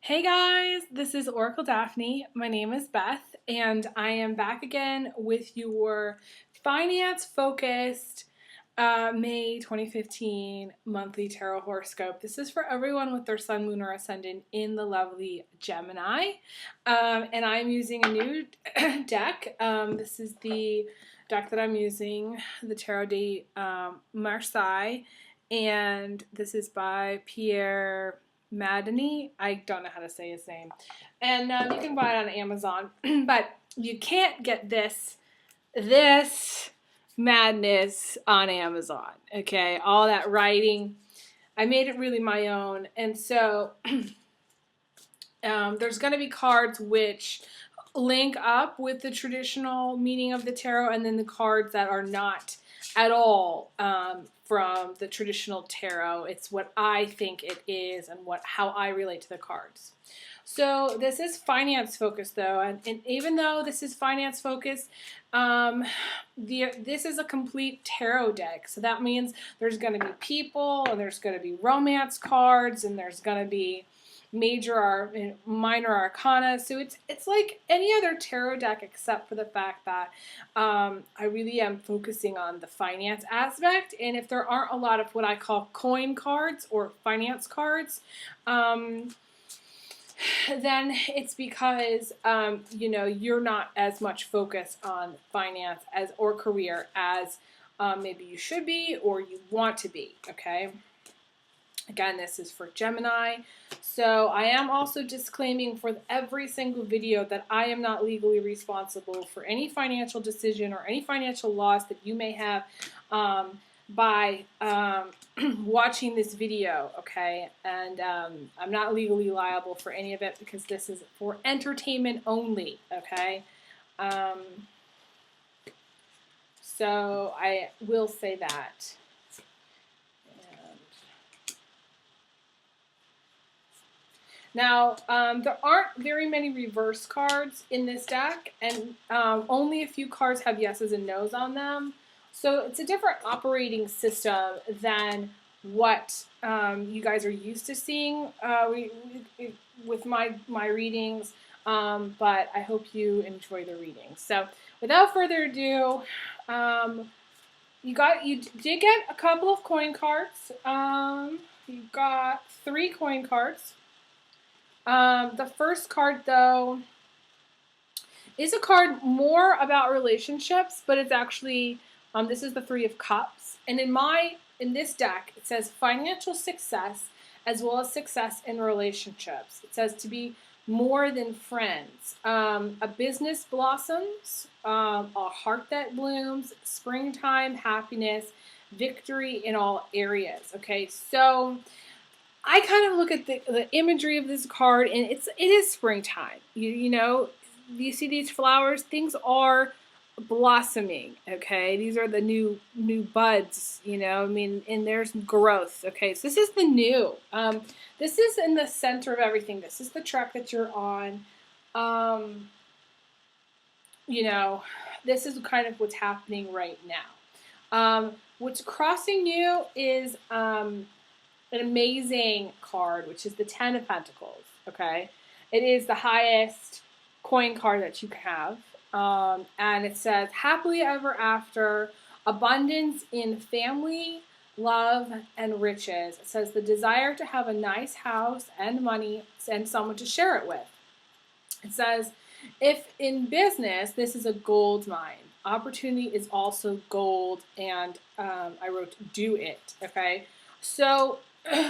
Hey guys, this is Oracle Daphne. My name is Beth, and I am back again with your finance focused May 2015 monthly tarot horoscope. This is for everyone with their sun, moon, or ascendant in the lovely Gemini. And I'm using a new deck. This is the deck that I'm using, the Tarot de Marseille, and this is by Pierre Madini. I don't know how to say his name. And you can buy it on Amazon, but you can't get this madness on Amazon. Okay, all that writing. I made it really my own, and so there's going to be cards which link up with the traditional meaning of the tarot, and then the cards that are not at all from the traditional tarot. It's what I think it is and how I relate to the cards. So this is finance focused though, and even though this is finance focused, this is a complete tarot deck. So that means there's going to be people, and there's going to be romance cards, and there's going to be major or minor arcana. So it's like any other tarot deck except for the fact that I really am focusing on the finance aspect. And if there aren't a lot of what I call coin cards or finance cards, then it's because you're not as much focused on finance or career as maybe you should be or you want to be. Okay. Again, this is for Gemini. So I am also disclaiming for every single video that I am not legally responsible for any financial decision or any financial loss that you may have by watching this video, okay? And I'm not legally liable for any of it because this is for entertainment only, okay? So I will say that. Now, there aren't very many reverse cards in this deck, and only a few cards have yeses and nos on them. So it's a different operating system than what you guys are used to seeing with my readings, but I hope you enjoy the readings. So without further ado, you did get a couple of coin cards. You got 3 coin cards. The first card, though, is a card more about relationships, but it's actually, this is the 3 of Cups. And in this deck, it says financial success as well as success in relationships. It says to be more than friends. A business blossoms, a heart that blooms, springtime, happiness, victory in all areas. Okay, so I kind of look at the imagery of this card, and it is springtime. You see these flowers, things are blossoming, okay? These are the new buds, and there's growth, okay? So this is the new. This is in the center of everything. This is the track that you're on. This is kind of what's happening right now. What's crossing you is an amazing card, which is the 10 of Pentacles, okay? It is the highest coin card that you can have. And it says, happily ever after, abundance in family, love, and riches. It says the desire to have a nice house and money and someone to share it with. It says, if in business, this is a gold mine. Opportunity is also gold, and I wrote, do it, okay? So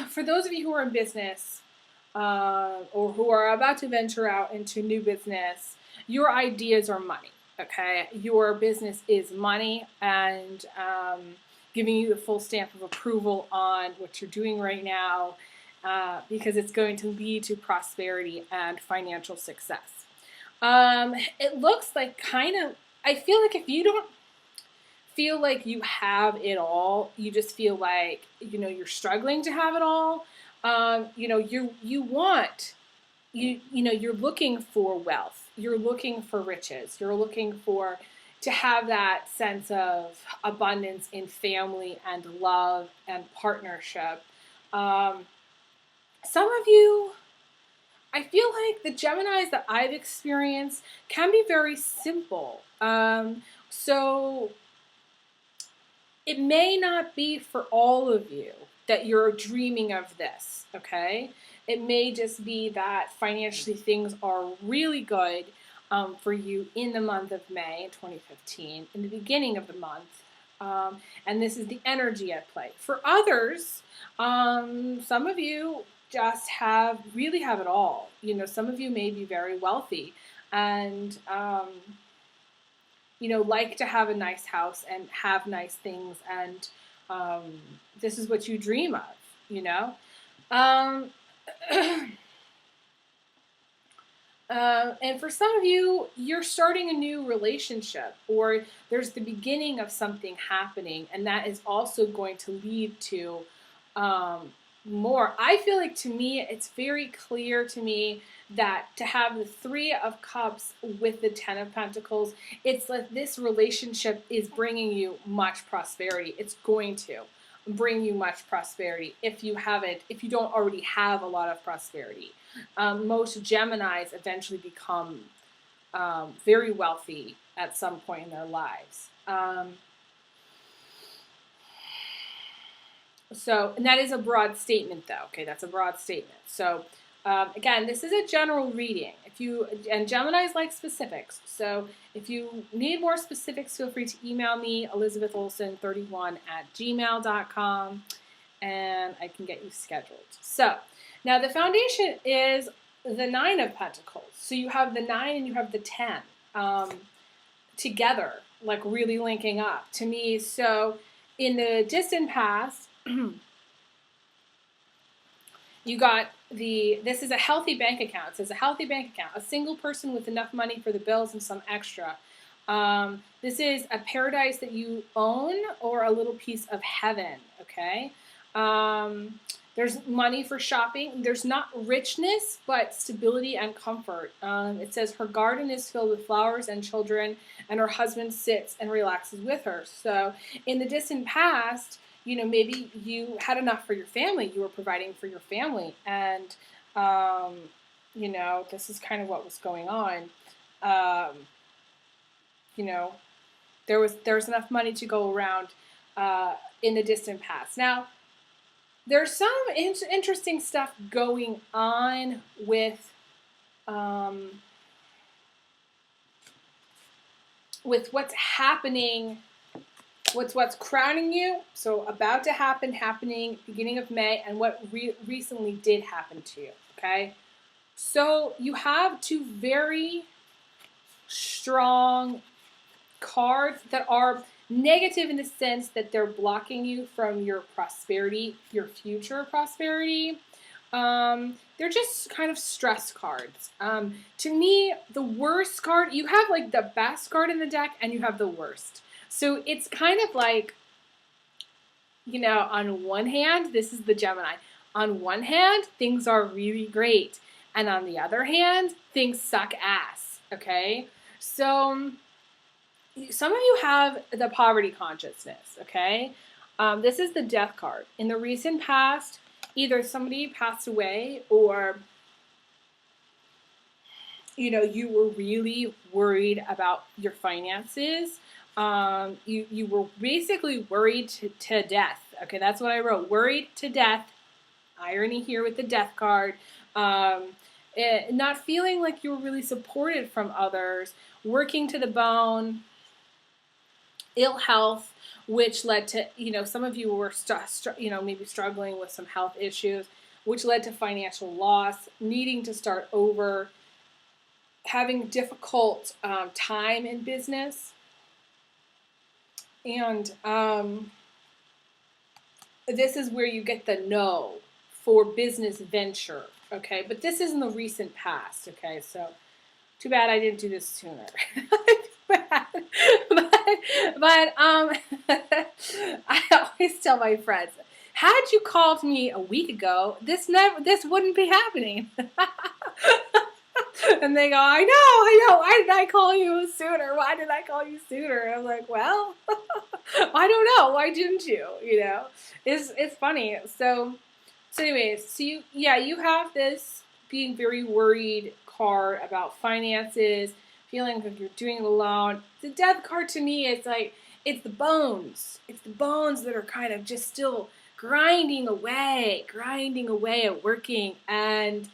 for those of you who are in business or who are about to venture out into new business, your ideas are money, okay? Your business is money, and giving you the full stamp of approval on what you're doing right now because it's going to lead to prosperity and financial success. It looks like I feel like if you don't feel like you have it all, you just feel like you're struggling to have it all. You're looking for wealth, you're looking for riches, you're looking to have that sense of abundance in family and love and partnership. Some of you, I like the Geminis that I've experienced can be very simple. So it may not be for all of you that you're dreaming of this, okay? It may just be that financially things are really good for you in the month of May in 2015, in the beginning of the month. And this is the energy at play. For others, some of you just really have it all. You know, some of you may be very wealthy and you know, like to have a nice house and have nice things, and this is what you dream of, you know. Um, and for some of you, you're starting a new relationship, or there's the beginning of something happening, and that is also going to lead to more. I feel like, to me, it's very clear to me that to have the Three of Cups with the Ten of Pentacles, it's like this relationship is bringing you much prosperity. It's going to bring you much prosperity if you don't already have a lot of prosperity. Most Geminis eventually become very wealthy at some point in their lives. So, and that is a broad statement, though. Okay, that's a broad statement. So, again, this is a general reading. And Geminis like specifics. So, if you need more specifics, feel free to email me, elizabetholson31@gmail.com, and I can get you scheduled. So, now the foundation is the Nine of Pentacles. So you have the 9 and you have the 10 together, like really linking up to me. So, in the distant past, you got this is a healthy bank account. It says a healthy bank account, a single person with enough money for the bills and some extra. This is a paradise that you own, or a little piece of heaven, okay? There's money for shopping. There's not richness, but stability and comfort. It says her garden is filled with flowers and children, and her husband sits and relaxes with her. So in the distant past, you know, maybe you had enough for your family. You were providing for your family. And, you know, this is kind of what was going on. You know, there was enough money to go around in the distant past. Now, there's some interesting stuff going on with what's happening. What's crowning you, so about to happen, happening beginning of May, and what recently did happen to you, okay? So you have two very strong cards that are negative in the sense that they're blocking you from your prosperity, your future prosperity. They're just kind of stress cards. To me, the worst card, you have like the best card in the deck and you have the worst. So it's kind of like, you know, on one hand, this is the Gemini. On one hand, things are really great. And on the other hand, things suck ass, okay? So some of you have the poverty consciousness, okay? This is the Death card. In the recent past, either somebody passed away, or, you know, you were really worried about your finances. You were basically worried to death. Okay, that's what I wrote. Worried to death. Irony here with the Death card. Not feeling like you were really supported from others. Working to the bone. Ill health, which led to, you know, some of you were, maybe struggling with some health issues, which led to financial loss, needing to start over, having difficult time in business. And this is where you get the no for business venture, okay? But this is in the recent past, okay? So too bad I didn't do this sooner. but I always tell my friends, had you called me a week ago, this wouldn't be happening. And they go, I know. Why did I call you sooner? And I'm like, well, I don't know. Why didn't you? You know, it's funny. So anyways, you have this being very worried card about finances, feeling like you're doing it alone. The death card to me is like, it's the bones. It's the bones that are kind of just still grinding away at working. And,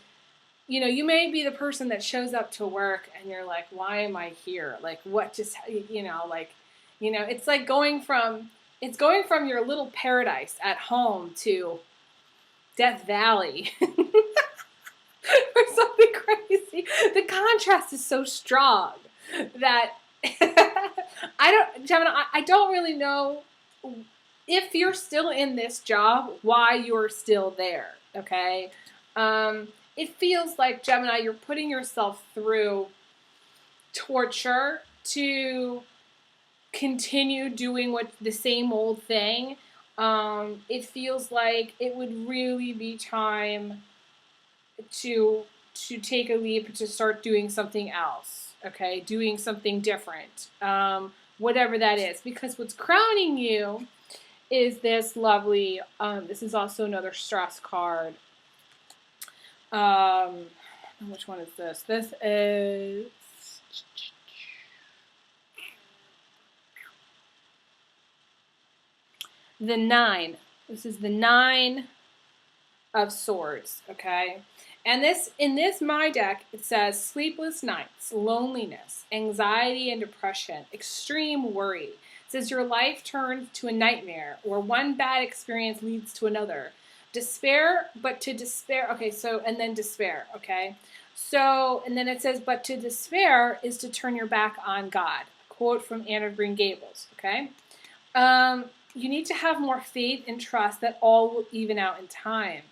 you know, you may be the person that shows up to work and you're like, why am I here? Like, what just, it's like going from your little paradise at home to Death Valley. Or something crazy. The contrast is so strong that I don't really know if you're still in this job, why you're still there, okay? It feels like, Gemini, you're putting yourself through torture to continue doing the same old thing. It feels like it would really be time to take a leap, to start doing something else, okay? Doing something different, whatever that is. Because what's crowning you is this lovely, this is also another stress card. Which one is this? This is the 9. This is the 9 of Swords, okay? And in this my deck, it says sleepless nights, loneliness, anxiety and depression, extreme worry. It says your life turns to a nightmare, where one bad experience leads to another. Despair, but to despair, okay, so, and then despair, okay? So, and then it says, but to despair is to turn your back on God. A quote from Anne of Green Gables, okay? You need to have more faith and trust that all will even out in time.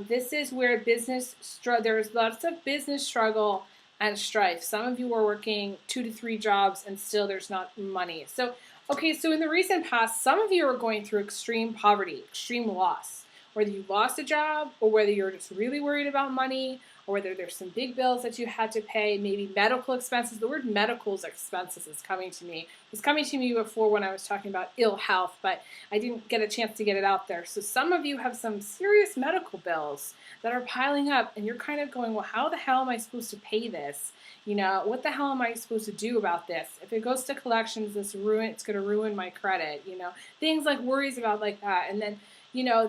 This is where there's lots of business struggle and strife. Some of you are working 2 to 3 jobs and still there's not money. So in the recent past, some of you are going through extreme poverty, extreme loss. Whether you lost a job, or whether you're just really worried about money, or whether there's some big bills that you had to pay, maybe medical expenses. The word medical expenses is coming to me. It was coming to me before when I was talking about ill health, but I didn't get a chance to get it out there. So some of you have some serious medical bills that are piling up, and you're kind of going, well, how the hell am I supposed to pay this? You know, what the hell am I supposed to do about this? If it goes to collections, it's going to ruin my credit, you know, things like worries about like that. And then, you know,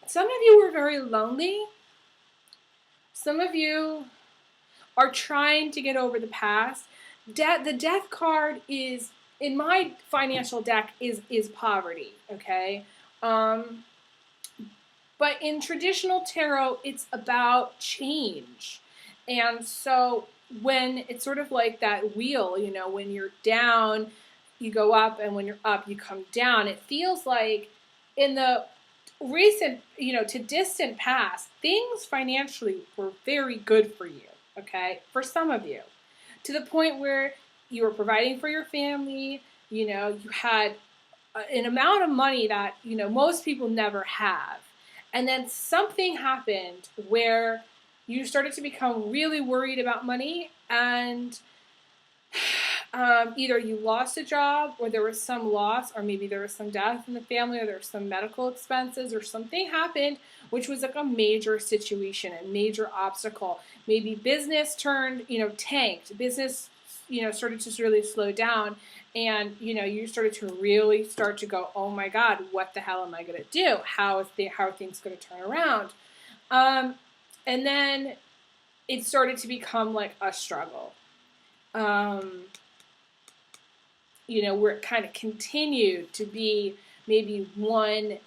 some of you were very lonely. Some of you are trying to get over the past. The death card is, in my financial deck, is poverty, okay? But in traditional tarot, it's about change. And so when it's sort of like that wheel, you know, when you're down, you go up, and when you're up, you come down. It feels like in the recent, you know, to distant past, things financially were very good for you, okay? For some of you. To the point where you were providing for your family, you know, you had an amount of money that, you know, most people never have. And then something happened where you started to become really worried about money, and either you lost a job, or there was some loss, or maybe there was some death in the family, or there were some medical expenses, or something happened which was like a major situation, a major obstacle. Maybe business tanked. Business, you know, started to really slow down, and, you know, you started to really start to go, oh my God, what the hell am I going to do? How are things going to turn around? And then it started to become like a struggle. You know, where it kind of continued to be maybe one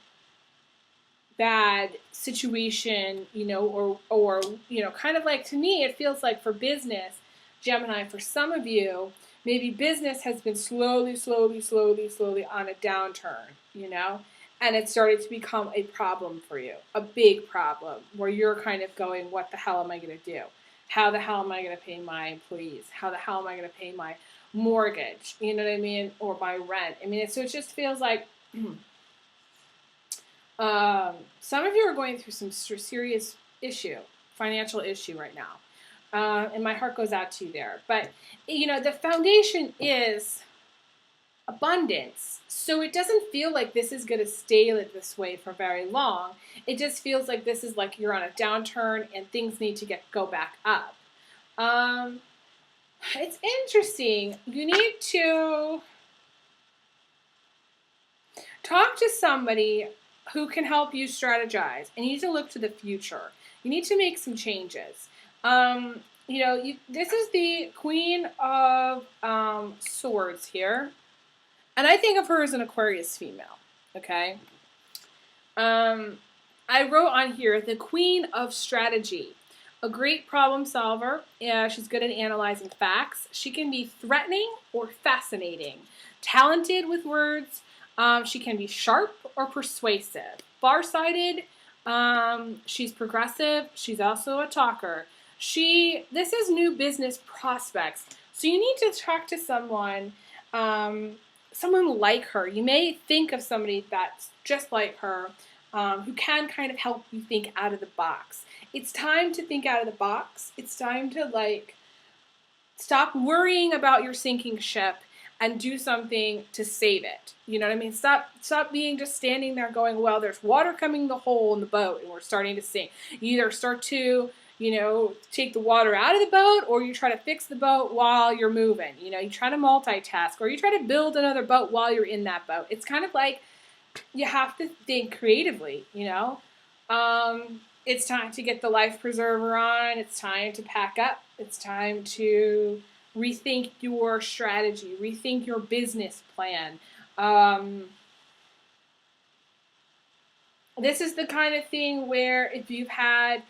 bad situation, you know, or you know, kind of like, to me, it feels like for business, Gemini, for some of you, maybe business has been slowly on a downturn, you know, and it started to become a problem for you, a big problem, where you're kind of going, what the hell am I going to do? How the hell am I going to pay my employees? How the hell am I going to pay my mortgage? You know what I mean? Or my rent. I mean, so it just feels like some of you are going through some serious financial issue right now. And my heart goes out to you there. But, you know, the foundation is abundance. So it doesn't feel like this is going to stay this way for very long. It just feels like this is like you're on a downturn and things need to go back up. It's interesting. You need to talk to somebody who can help you strategize. And you need to look to the future. You need to make some changes. This is the Queen of Swords here. And I think of her as an Aquarius female, okay? I wrote on here, the Queen of Strategy. A great problem solver. She's good at analyzing facts. She can be threatening or fascinating. Talented with words. She can be sharp or persuasive. Farsighted. She's progressive. She's also a talker. This is new business prospects. So you need to talk to someone like her. You may think of somebody that's just like her, who can kind of help you think out of the box. It's time to think out of the box. It's time to stop worrying about your sinking ship and do something to save it. You know what I mean? Stop being just standing there going, well, there's water coming the hole in the boat and we're starting to sink. You either start to take the water out of the boat, or you try to fix the boat while you're moving. You try to multitask, or you try to build another boat while you're in that boat. It's kind of like you have to think creatively, It's time to get the life preserver on. It's time to pack up. It's time to rethink your strategy, rethink your business plan. This is the kind of thing where if you've had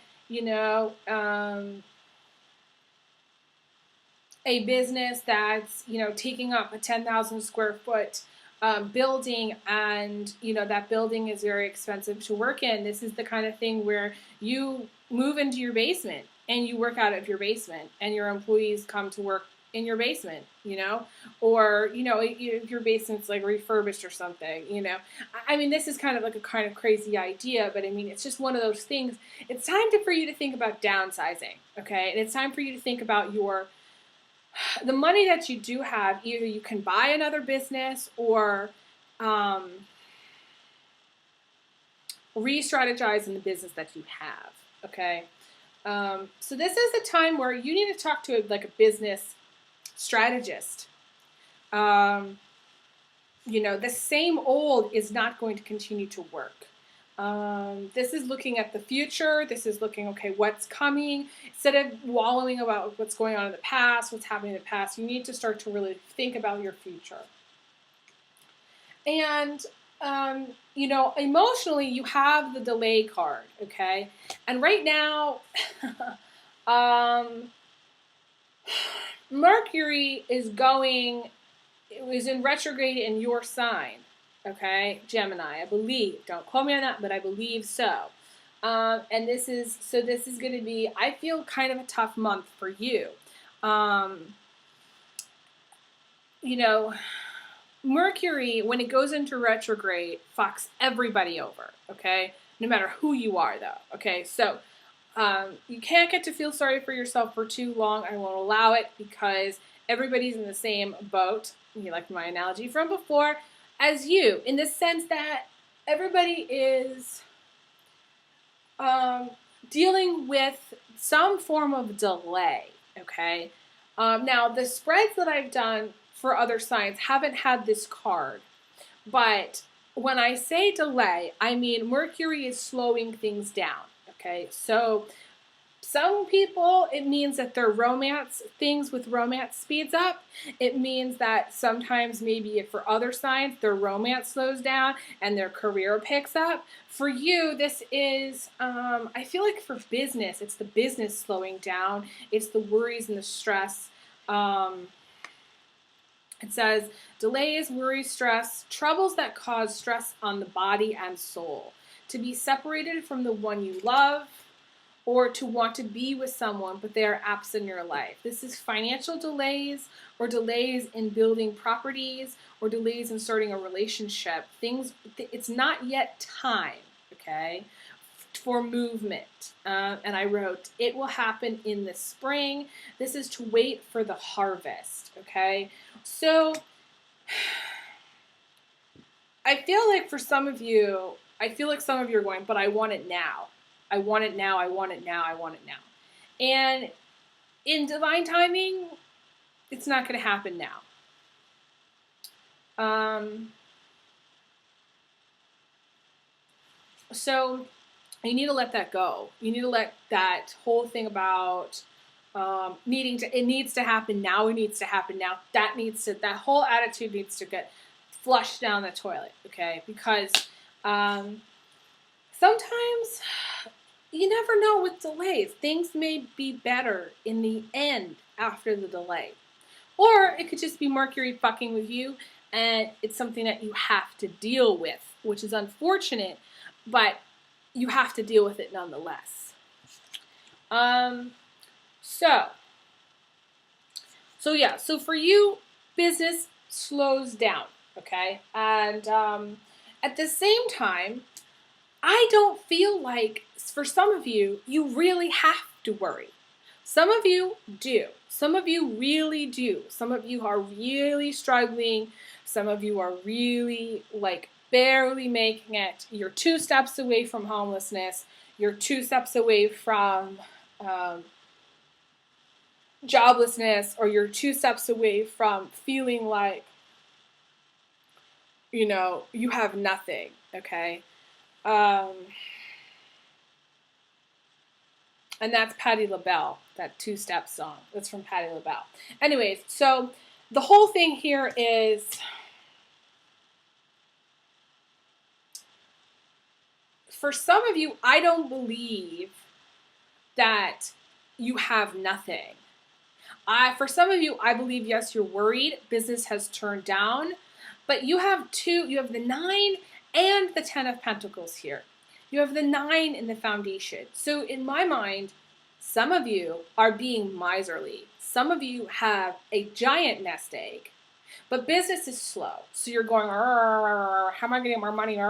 a business that's, taking up a 10,000 square foot building, and, that building is very expensive to work in. This is the kind of thing where you move into your basement and you work out of your basement, and your employees come to work in your basement, or, if your basement's like refurbished or something, I mean, this is kind of like a kind of crazy idea, but I mean, it's just one of those things. It's time for you to think about downsizing, okay? And it's time for you to think about the money that you do have. Either you can buy another business or re-strategize in the business that you have, okay? So this is a time where you need to talk to a business strategist. The same old is not going to continue to work. This is looking at the future. This is looking, okay, what's coming. Instead of wallowing about what's going on in the past, what's happening in the past, you need to start to really think about your future. And, emotionally, you have the delay card, okay? And right now, Mercury is in retrograde in your sign, okay, Gemini, I believe. Don't quote me on that, but I believe so. And this is going to be, I feel, kind of a tough month for you. Mercury, when it goes into retrograde, fucks everybody over, okay? No matter who you are, though, okay? So you can't get to feel sorry for yourself for too long. I won't allow it, because everybody's in the same boat, you like my analogy from before, as you, in the sense that everybody is dealing with some form of delay, okay? Now, the spreads that I've done for other signs haven't had this card, but when I say delay, I mean Mercury is slowing things down. Okay, so some people, it means that their things with romance speeds up. It means that sometimes maybe for other signs, their romance slows down and their career picks up. For you, this is, I feel like for business, it's the business slowing down. It's the worries and the stress. It says, delays, worries, stress, troubles that cause stress on the body and soul. To be separated from the one you love, or to want to be with someone but they are absent in your life. This is financial delays, or delays in building properties, or delays in starting a relationship. It's not yet time, okay, for movement. And I wrote, it will happen in the spring. This is to wait for the harvest, okay? So I feel like for some of you, I feel like some of you are going, but I want it now. I want it now. I want it now. I want it now. And in divine timing, it's not going to happen now. So you need to let that go. You need to let that whole thing about it needs to happen now. It needs to happen now. That whole attitude needs to get flushed down the toilet. Okay, because sometimes you never know with delays. Things may be better in the end after the delay. Or it could just be Mercury fucking with you and it's something that you have to deal with, which is unfortunate, but you have to deal with it nonetheless. So for you, business slows down, okay? And at the same time, I don't feel like, for some of you, you really have to worry. Some of you do. Some of you really do. Some of you are really struggling. Some of you are really, like, barely making it. You're 2 steps away from homelessness. You're 2 steps away from joblessness, or you're 2 steps away from feeling like, you have nothing, okay? And that's Patti LaBelle, that 2-step song. That's from Patti LaBelle. Anyways, so the whole thing here is for some of you, I don't believe that you have nothing. For some of you, I believe, yes, you're worried. Business has turned down. But you have the 9 and the 10 of Pentacles here. You have the 9 in the foundation. So in my mind, some of you are being miserly. Some of you have a giant nest egg. But business is slow. So you're going, how am I getting more money?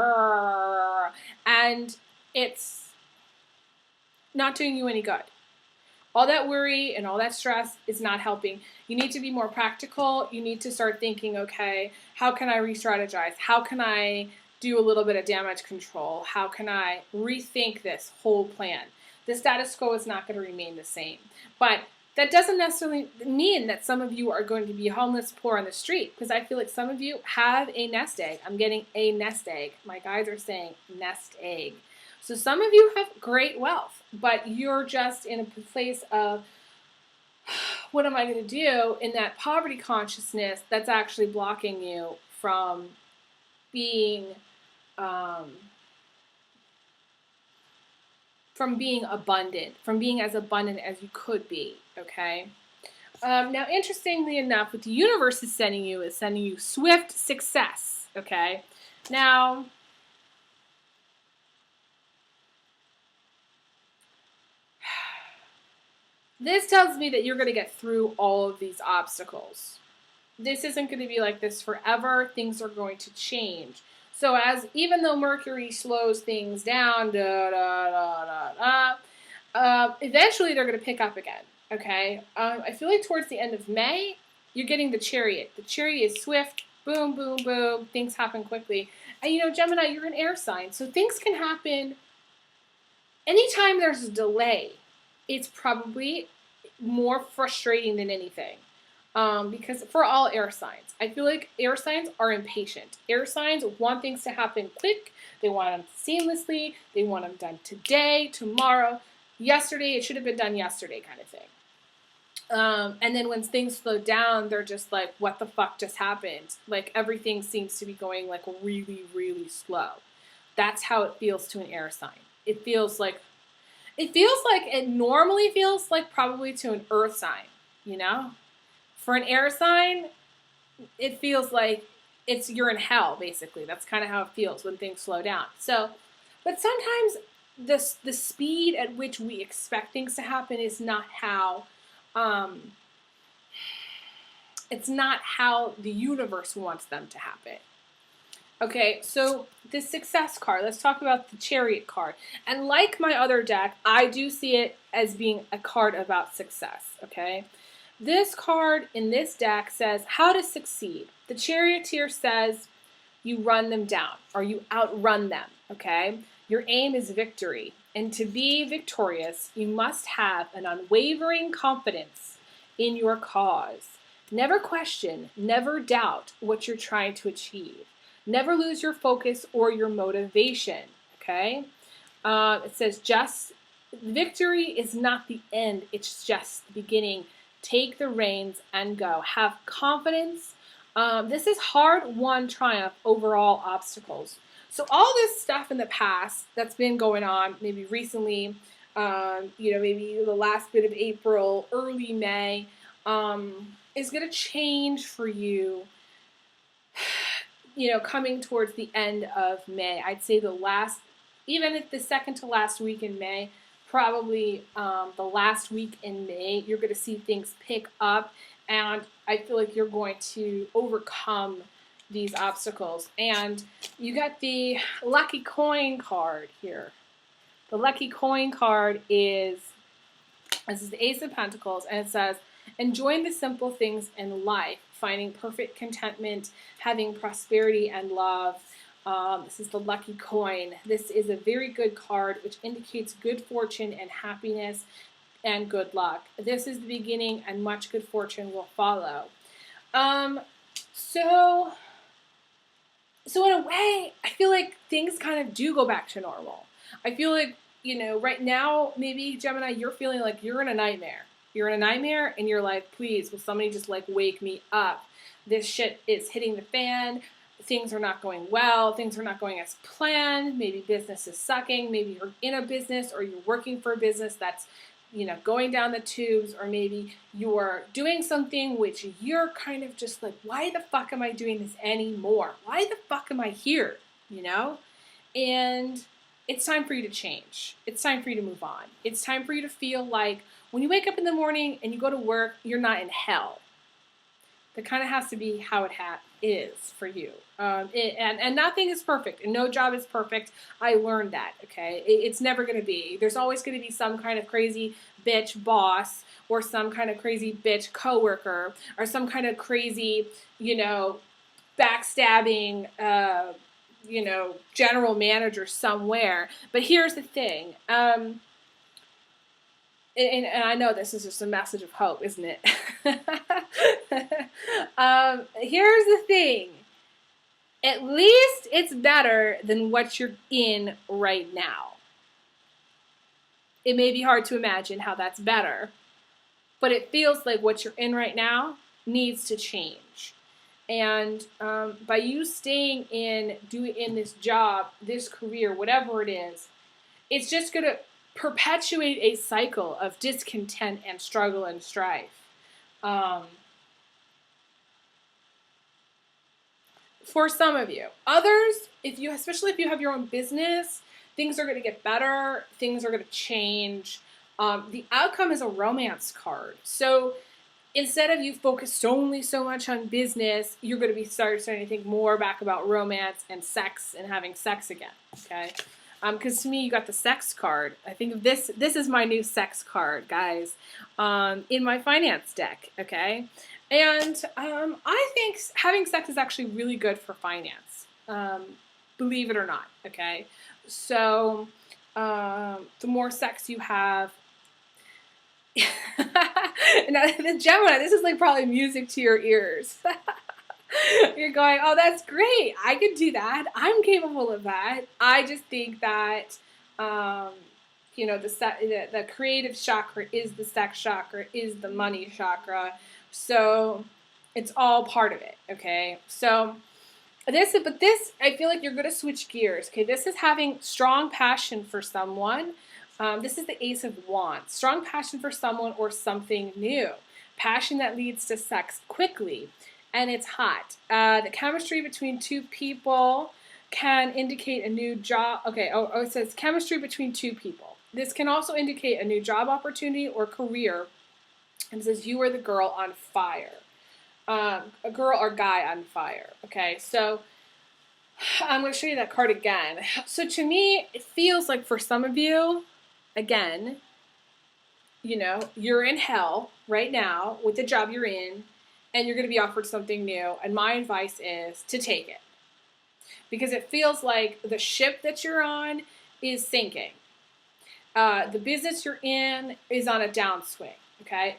And it's not doing you any good. All that worry and all that stress is not helping. You need to be more practical. You need to start thinking, okay, how can I re-strategize? How can I do a little bit of damage control? How can I rethink this whole plan? The status quo is not going to remain the same. But that doesn't necessarily mean that some of you are going to be homeless, poor on the street, because I feel like some of you have a nest egg. I'm getting a nest egg. My guides are saying nest egg. So some of you have great wealth, but you're just in a place of, what am I going to do, in that poverty consciousness that's actually blocking you from being abundant, from being as abundant as you could be, okay? Now, interestingly enough, what the universe is sending you swift success, okay? Now, this tells me that you're going to get through all of these obstacles. This isn't going to be like this forever. Things are going to change. So even though Mercury slows things down, eventually they're going to pick up again, okay? I feel like towards the end of May, you're getting the Chariot. The Chariot is swift, boom, boom, boom. Things happen quickly. And Gemini, you're an air sign, so things can happen anytime there's a delay. It's probably more frustrating than anything. Because for all air signs, I feel like air signs are impatient. Air signs want things to happen quick. They want them seamlessly. They want them done today, tomorrow, yesterday. It should have been done yesterday, kind of thing. And then when things slow down, they're just like, what the fuck just happened? Like everything seems to be going like really, really slow. That's how it feels to an air sign. It feels like it normally feels like probably to an earth sign, For an air sign, it feels like you're in hell, basically. That's kind of how it feels when things slow down. So, but sometimes the speed at which we expect things to happen is not how the universe wants them to happen. Okay, so the success card, let's talk about the Chariot card. And like my other deck, I do see it as being a card about success, okay? This card in this deck says how to succeed. The Charioteer says you run them down or you outrun them, okay? Your aim is victory. And to be victorious, you must have an unwavering confidence in your cause. Never question, never doubt what you're trying to achieve. Never lose your focus or your motivation, okay? It says just victory is not the end, it's just the beginning. Take the reins and go. Have confidence. This is hard-won triumph over all obstacles. So all this stuff in the past that's been going on, maybe recently, maybe the last bit of April, early May, is going to change for you, coming towards the end of May. I'd say even if the second to last week in May, probably the last week in May, you're going to see things pick up, and I feel like you're going to overcome these obstacles. And you got the lucky coin card here. The lucky coin card this is the Ace of Pentacles, and it says, enjoying the simple things in life, finding perfect contentment, having prosperity and love. This is the lucky coin. This is a very good card, which indicates good fortune and happiness and good luck. This is the beginning, and much good fortune will follow. So in a way, I feel like things kind of do go back to normal. I feel like, right now, maybe, Gemini, you're feeling like you're in a nightmare. You're in a nightmare, and you're like, please, will somebody just, wake me up? This shit is hitting the fan. Things are not going well. Things are not going as planned. Maybe business is sucking. Maybe you're in a business, or you're working for a business that's, going down the tubes, or maybe you're doing something which you're kind of just like, why the fuck am I doing this anymore? Why the fuck am I here? And it's time for you to change. It's time for you to move on. It's time for you to feel like when you wake up in the morning and you go to work, you're not in hell. That kind of has to be how it is for you. And nothing is perfect, and no job is perfect. I learned that, okay? It's never going to be. There's always going to be some kind of crazy bitch boss, or some kind of crazy bitch coworker, or some kind of crazy, backstabbing, general manager somewhere. But here's the thing. And I know this is just a message of hope, isn't it? Here's the thing. At least it's better than what you're in right now. It may be hard to imagine how that's better, but it feels like what you're in right now needs to change. And by you staying in this job, this career, whatever it is, it's just going to perpetuate a cycle of discontent and struggle and strife. For some of you. Others, especially if you have your own business, things are going to get better. Things are going to change. The outcome is a romance card. So instead of you focused only so much on business, you're going to be starting to think more back about romance and sex and having sex again. Okay. Because to me, you got the sex card. I think this is my new sex card, guys, in my finance deck, okay? And I think having sex is actually really good for finance, believe it or not, okay? So the more sex you have, now, the Gemini, this is probably music to your ears. You're going, oh, that's great. I could do that. I'm capable of that. I just think that, the creative chakra is the sex chakra, is the money chakra. So it's all part of it. Okay. So this, I feel like you're going to switch gears. Okay. This is having strong passion for someone. This is the Ace of Wands. Strong passion for someone or something new. Passion that leads to sex quickly. And it's hot. The chemistry between two people can indicate a new job. Okay, it says chemistry between two people. This can also indicate a new job opportunity or career. And it says you are the girl on fire. A girl or guy on fire. Okay, so I'm going to show you that card again. So to me, it feels like for some of you, again, you're in hell right now with the job you're in. And you're going to be offered something new. And my advice is to take it. because it feels like the ship that you're on is sinking. The business you're in is on a downswing. Okay,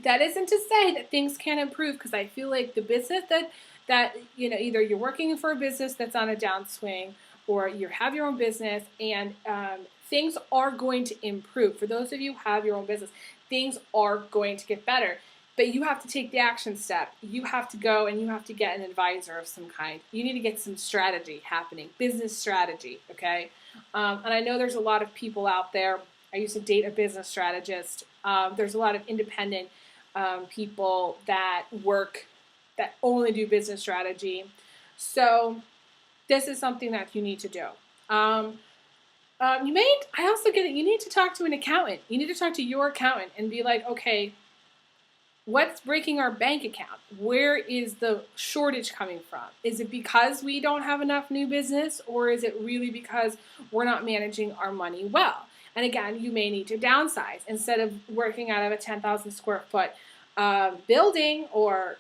that isn't to say that things can't improve, because I feel like the business that either you're working for a business that's on a downswing, or you have your own business, and things are going to improve. For those of you who have your own business, things are going to get better. But you have to take the action step. You have to go and you have to get an advisor of some kind. You need to get some strategy happening, business strategy, okay? And I know there's a lot of people out there. I used to date a business strategist. There's a lot of independent people that only do business strategy. So this is something that you need to do. I also get it. You need to talk to an accountant. You need to talk to your accountant and be like, okay, what's breaking our bank account? Where is the shortage coming from? Is it because we don't have enough new business, or is it really because we're not managing our money well? And again, you may need to downsize. Instead of working out of a 10,000 square foot building, or,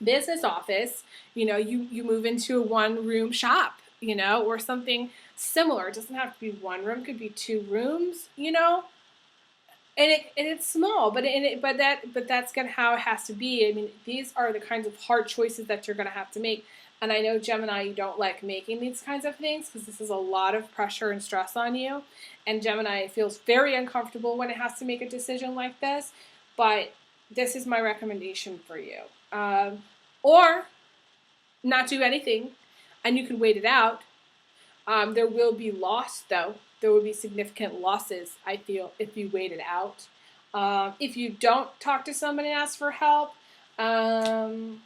business office, you move into a one-room shop, or something similar. It doesn't have to be one room, it could be 2 rooms, And it's small, but that's gonna how it has to be. I mean, these are the kinds of hard choices that you're gonna have to make. And I know, Gemini, you don't like making these kinds of things because this is a lot of pressure and stress on you. And Gemini feels very uncomfortable when it has to make a decision like this. But this is my recommendation for you. Or not do anything, and you can wait it out. There will be loss, though. There will be significant losses, I feel, if you wait it out. If you don't talk to somebody and ask for help, I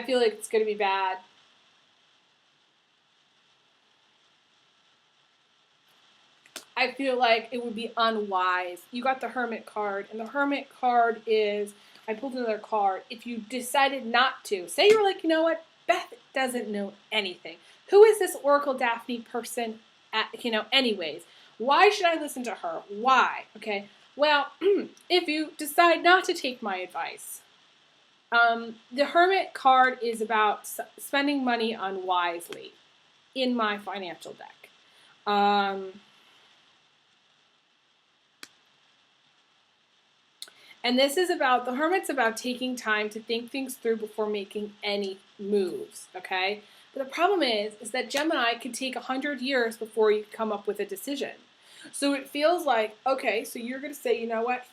feel like it's going to be bad. I feel like it would be unwise. You got the Hermit card, and the Hermit card is, I pulled another card. If you decided not to, say you were like, you know what, Beth doesn't know anything. Who is this Oracle Daphne person, anyways? Why should I listen to her? Why? Okay, well, if you decide not to take my advice, the Hermit card is about spending money unwisely in my financial deck. And this is about, the Hermit's about taking time to think things through before making any moves, okay? But the problem is that Gemini could take 100 years before you come up with a decision. So it feels like, okay, so you're going to say, you know what,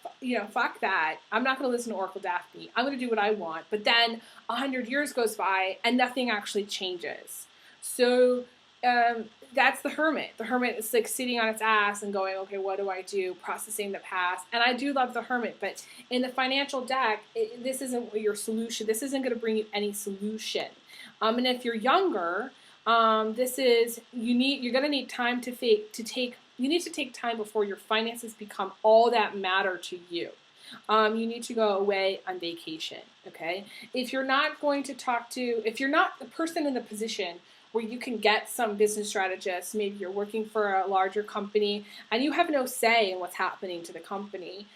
fuck that. I'm not going to listen to Oracle Daphne. I'm going to do what I want. But then 100 years goes by and nothing actually changes. So that's the Hermit. The Hermit is like sitting on its ass and going, okay, what do I do? Processing the past. And I do love the Hermit, but in the financial deck, this isn't your solution. This isn't going to bring you any solution. And if you're younger, this is, you're going to need time you need to take time before your finances become all that matter to you. You need to go away on vacation, okay? If you're not if you're not the person in the position where you can get some business strategists, maybe you're working for a larger company and you have no say in what's happening to the company,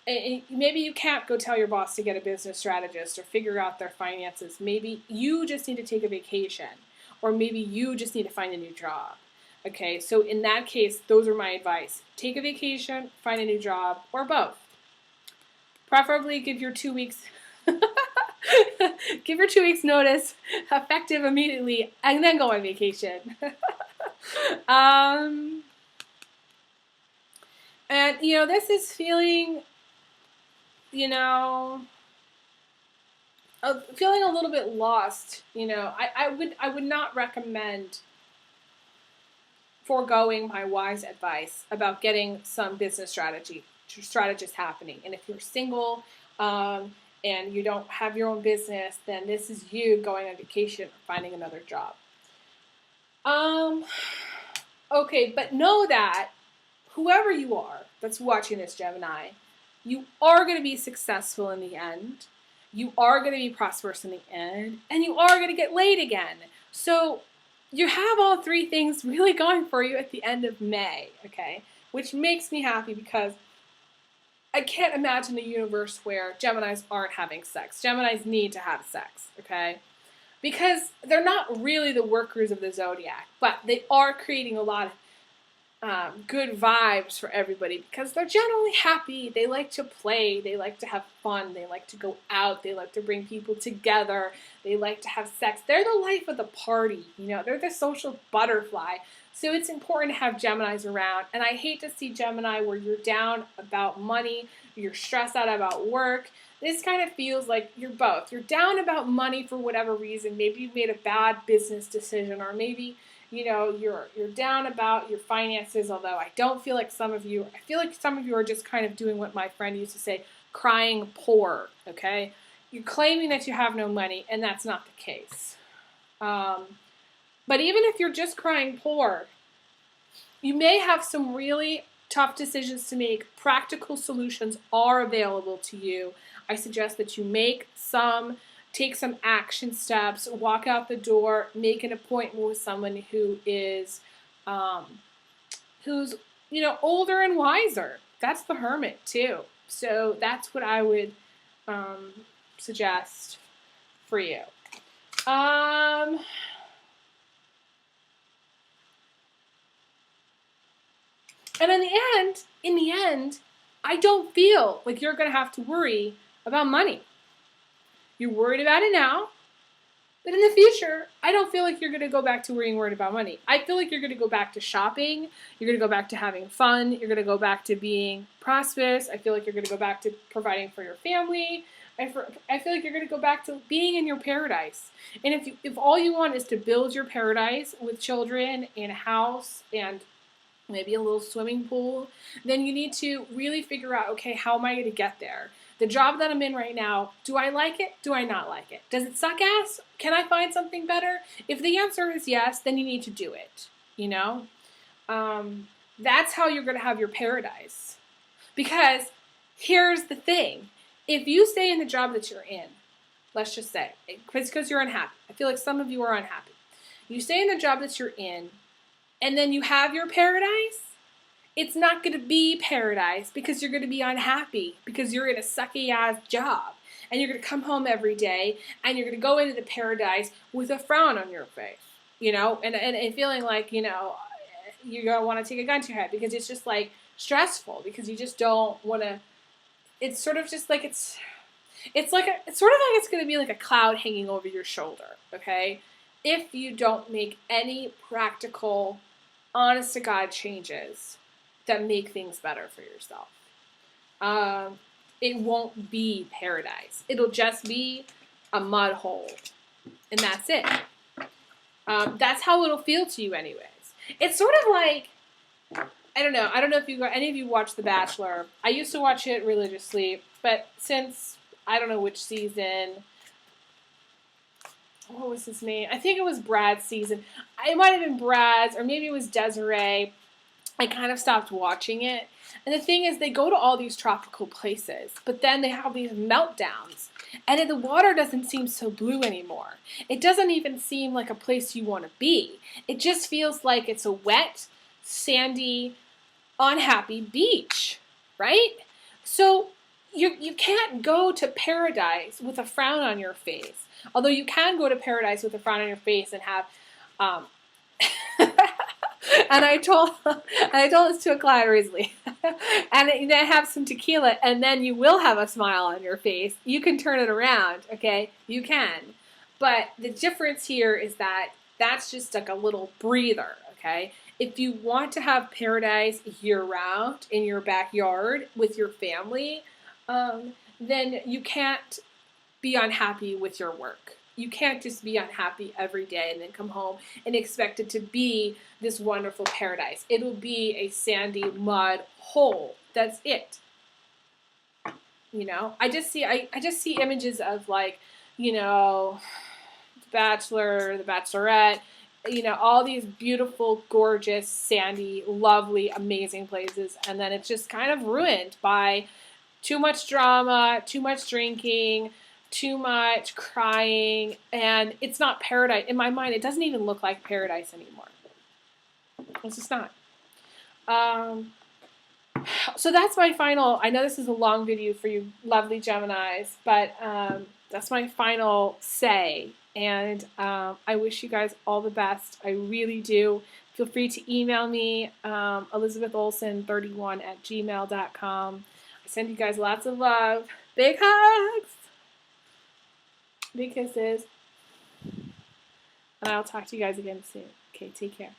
maybe you can't go tell your boss to get a business strategist or figure out their finances. Maybe you just need to take a vacation, or maybe you just need to find a new job. Okay, so in that case, those are my advice. Take a vacation, find a new job, or both. Preferably give your 2 weeks give your 2 weeks notice, effective immediately, and then go on vacation. And this is feeling, feeling a little bit lost. I would not recommend foregoing my wise advice about getting some business strategist happening. And if you're single and you don't have your own business, then this is you going on vacation or finding another job. Okay, but know that whoever you are that's watching this, Gemini, you are going to be successful in the end. You are going to be prosperous in the end, and you are going to get laid again. So you have all 3 things really going for you at the end of May, okay? Which makes me happy because I can't imagine a universe where Geminis aren't having sex. Geminis need to have sex, okay? Because they're not really the workers of the zodiac, but they are creating a lot of good vibes for everybody because they're generally happy. They like to play. They like to have fun. They like to go out. They like to bring people together. They like to have sex. They're the life of the party. You know, they're the social butterfly. So it's important to have Geminis around. And I hate to see Gemini where you're down about money, you're stressed out about work. This kind of feels like you're both. You're down about money for whatever reason. Maybe you've made a bad business decision, or maybe you're down about your finances, although I don't feel like some of you, I feel like some of you are just kind of doing what my friend used to say, crying poor, okay? You're claiming that you have no money, and that's not the case. But even if you're just crying poor, you may have some really tough decisions to make. Practical solutions are available to you. I suggest that you take some action steps, walk out the door, make an appointment with someone who is, who's, older and wiser. That's the Hermit too. So that's what I would suggest for you. And in the end, I don't feel like you're going to have to worry about money. You're worried about it now, but in the future, I don't feel like you're going to go back to worried about money. I feel like you're going to go back to shopping. You're going to go back to having fun. You're going to go back to being prosperous. I feel like you're going to go back to providing for your family. I feel like you're going to go back to being in your paradise. And if all you want is to build your paradise with children and a house and maybe a little swimming pool, then you need to really figure out, okay, how am I going to get there? The job that I'm in right now, do I like it? Do I not like it? Does it suck ass? Can I find something better? If the answer is yes, then you need to do it, That's how you're going to have your paradise. Because here's the thing. If you stay in the job that you're in, let's just say, because you're unhappy. I feel like some of you are unhappy. You stay in the job that you're in, and then you have your paradise, it's not going to be paradise because you're going to be unhappy because you're in a sucky-ass job. And you're going to come home every day and you're going to go into the paradise with a frown on your face, and feeling like, you're going to want to take a gun to your head because it's just like stressful because you just don't want to, it's sort of just like it's sort of like it's going to be like a cloud hanging over your shoulder, okay? If you don't make any practical, honest-to-God changes that make things better for yourself. It won't be paradise. It'll just be a mud hole. And that's it. That's how it'll feel to you anyways. It's sort of like, I don't know if any of you watch The Bachelor. I used to watch it religiously, but since, I don't know which season, what was his name? I think it was Brad's season. It might have been Brad's, or maybe it was Desiree. I kind of stopped watching it. And the thing is, they go to all these tropical places, but then they have these meltdowns. And the water doesn't seem so blue anymore. It doesn't even seem like a place you want to be. It just feels like it's a wet, sandy, unhappy beach, right? So you can't go to paradise with a frown on your face. Although you can go to paradise with a frown on your face and have... And I told this to a client recently, and then have some tequila, and then you will have a smile on your face. You can turn it around, okay? You can. But the difference here is that that's just like a little breather, okay? If you want to have paradise year-round in your backyard with your family, then you can't be unhappy with your work. You can't just be unhappy every day and then come home and expect it to be this wonderful paradise. It'll be a sandy mud hole. That's it. I just see images of like, The Bachelor, The Bachelorette, all these beautiful, gorgeous, sandy, lovely, amazing places, and then it's just kind of ruined by too much drama, too much drinking, too much crying, and it's not paradise. In my mind, it doesn't even look like paradise anymore. It's just not. So that's my final. I know this is a long video for you lovely Geminis, but that's my final say. And I wish you guys all the best. I really do. Feel free to email me, elizabetholson31@gmail.com. I send you guys lots of love. Big hugs. Big kisses. And I'll talk to you guys again soon. Okay, take care.